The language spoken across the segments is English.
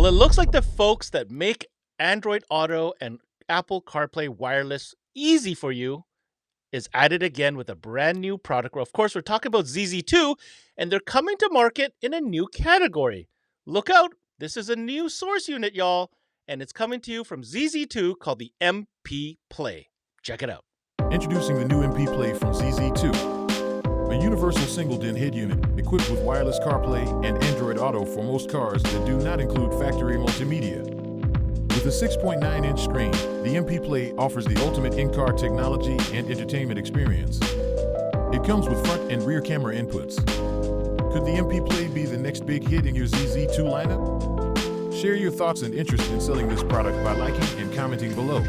Well, it looks like the folks that make Android Auto and Apple CarPlay wireless easy for you is at it again with a brand new product. Well, of course, we're talking about ZZ2, and they're coming to market in a new category. Look out, this is a new source unit, y'all, and it's coming to you from ZZ2 called the MP Play. Check it out. Introducing the new MPPlay from ZZ2, a universal single-DIN head unit equipped with wireless CarPlay and Android Auto for most cars that do not include factory multimedia. With a 6.9-inch screen, the MPPlay offers the ultimate in-car technology and entertainment experience. It comes with front and rear camera inputs. Could the MPPlay be the next big hit in your ZZ2 lineup? Share your thoughts and interest in selling this product by liking and commenting below.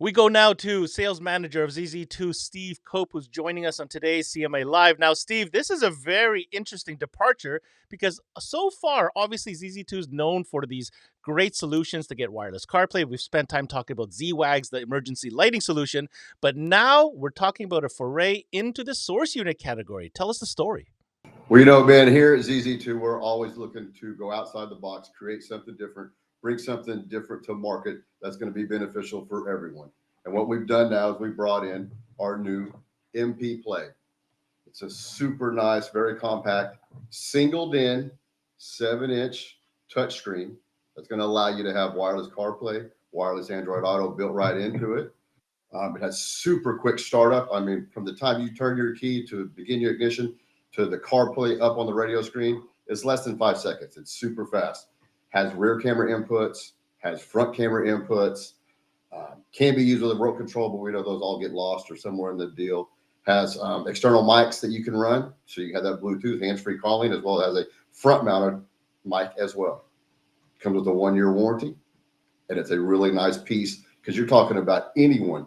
We go now to sales manager of ZZ2, Steve Cope, who's joining us on today's CMA Live. Now, Steve, this is a very interesting departure because so far, obviously, ZZ2 is known for these great solutions to get wireless CarPlay. We've spent time talking about Z-Wags, the emergency lighting solution, but now we're talking about a foray into the source unit category. Tell us the story. Well, you know, man, here at ZZ2, we're always looking to go outside the box, create something different, bring something different to market that's going to be beneficial for everyone. And what we've done now is we brought in our new MPPlay. It's a super nice, very compact, single-DIN, 7-inch touchscreen that's going to allow you to have wireless CarPlay, wireless Android Auto built right into it. It has super quick startup. I mean, from the time you turn your key to begin your ignition to the CarPlay up on the radio screen, it's less than 5 seconds. It's super fast. Has rear camera inputs, has front camera inputs, can be used with a remote control, but we know those all get lost or somewhere in the deal. Has external mics that you can run, so you have that Bluetooth hands-free calling, as well as a front-mounted mic as well. Comes with a 1-year warranty, and it's a really nice piece because you're talking about anyone,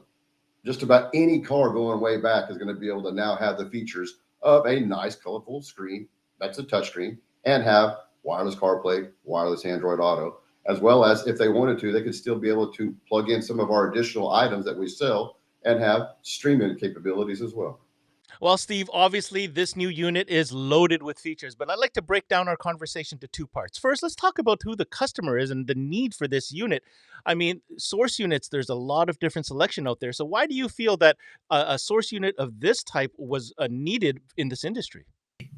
just about any car going way back is going to be able to now have the features of a nice, colorful screen that's a touchscreen and have wireless CarPlay, wireless Android Auto, as well as if they wanted to, they could still be able to plug in some of our additional items that we sell and have streaming capabilities as well. Well, Steve, obviously this new unit is loaded with features, but I'd like to break down our conversation to two parts. First, let's talk about who the customer is and the need for this unit. I mean, source units, there's a lot of different selection out there. So why do you feel that a source unit of this type was needed in this industry?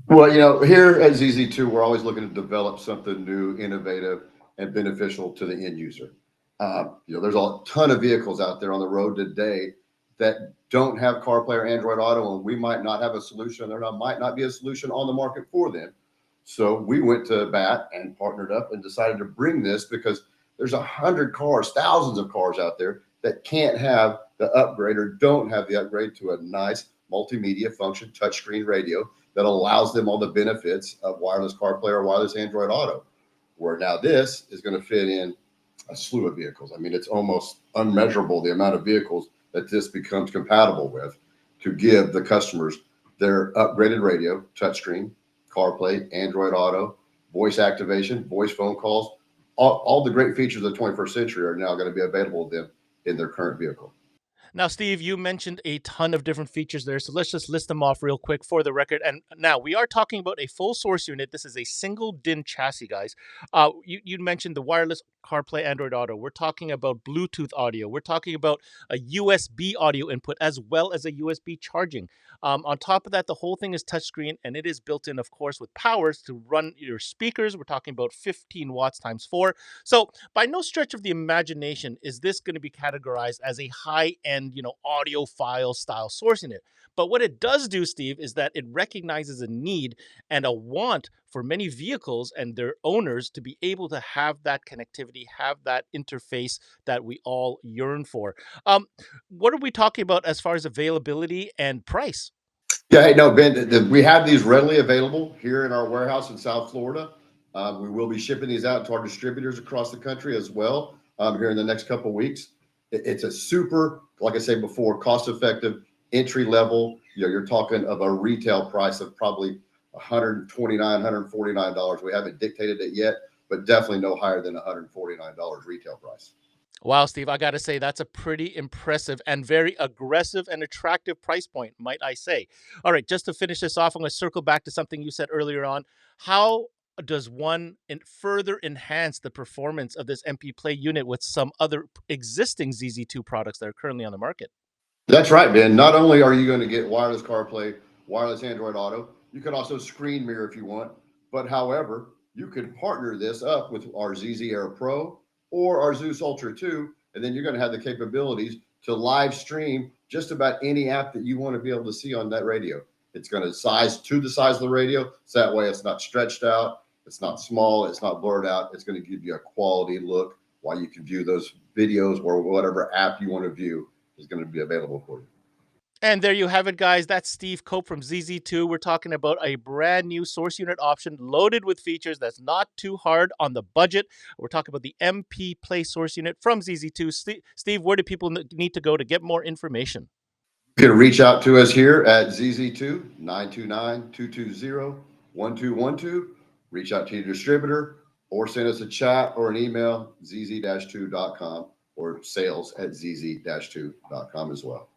Well, you know, here at ZZ2, we're always looking to develop something new, innovative, and beneficial to the end user. You know, there's a ton of vehicles out there on the road today that don't have CarPlay or Android Auto, and we might not have a solution. There might not be a solution on the market for them. So we went to bat and partnered up and decided to bring this because there's 100 cars, thousands of cars out there that can't have the upgrade or don't have the upgrade to a nice multimedia function touchscreen radio that allows them all the benefits of wireless CarPlay or wireless Android Auto. Where now this is going to fit in a slew of vehicles. I mean, it's almost unmeasurable the amount of vehicles that this becomes compatible with to give the customers their upgraded radio, touchscreen, CarPlay, Android Auto, voice activation, voice phone calls. All the great features of the 21st century are now going to be available to them in their current vehicle. Now, Steve, you mentioned a ton of different features there, so let's just list them off real quick for the record. And now we are talking about a full source unit. This is a single DIN chassis, guys. You mentioned the wireless CarPlay Android Auto. We're talking about Bluetooth audio. We're talking about a USB audio input as well as a USB charging. On top of that, the whole thing is touchscreen, and it is built in, of course, with powers to run your speakers. We're talking about 15 watts times 4. So by no stretch of the imagination is this going to be categorized as a high-end, audiophile style source unit. But what it does do, Steve, is that it recognizes a need and a want for many vehicles and their owners to be able to have that connectivity, have that interface that we all yearn for. What are we talking about as far as availability and price? Yeah, hey, no, Ben, we have these readily available here in our warehouse in South Florida. We will be shipping these out to our distributors across the country as well here in the next couple of weeks. It's a super, like I said before, cost-effective, entry-level. You're talking of a retail price of probably $129, $149. We haven't dictated it yet, but definitely no higher than $149 retail price. Wow, Steve, I got to say that's a pretty impressive and very aggressive and attractive price point, might I say. All right, just to finish this off, I'm going to circle back to something you said earlier on. How does one further enhance the performance of this MP Play unit with some other existing ZZ2 products that are currently on the market? That's right, Ben. Not only are you going to get wireless CarPlay, wireless Android Auto, you can also screen mirror if you want. But however, you can partner this up with our ZZ Air Pro or our Zeus Ultra 2, and then you're going to have the capabilities to live stream just about any app that you want to be able to see on that radio. It's going to size to the size of the radio, so that way it's not stretched out, it's not small, it's not blurred out. It's going to give you a quality look while you can view those videos or whatever app you want to view is going to be available for you. And there you have it, guys. That's Steve Cope from ZZ2. We're talking about a brand new source unit option loaded with features that's not too hard on the budget. We're talking about the MP Play source unit from ZZ2. Steve, where do people need to go to get more information? You can reach out to us here at ZZ2 929-220-1212. Reach out to your distributor or send us a chat or an email, zz-2.com or sales@zz-2.com as well.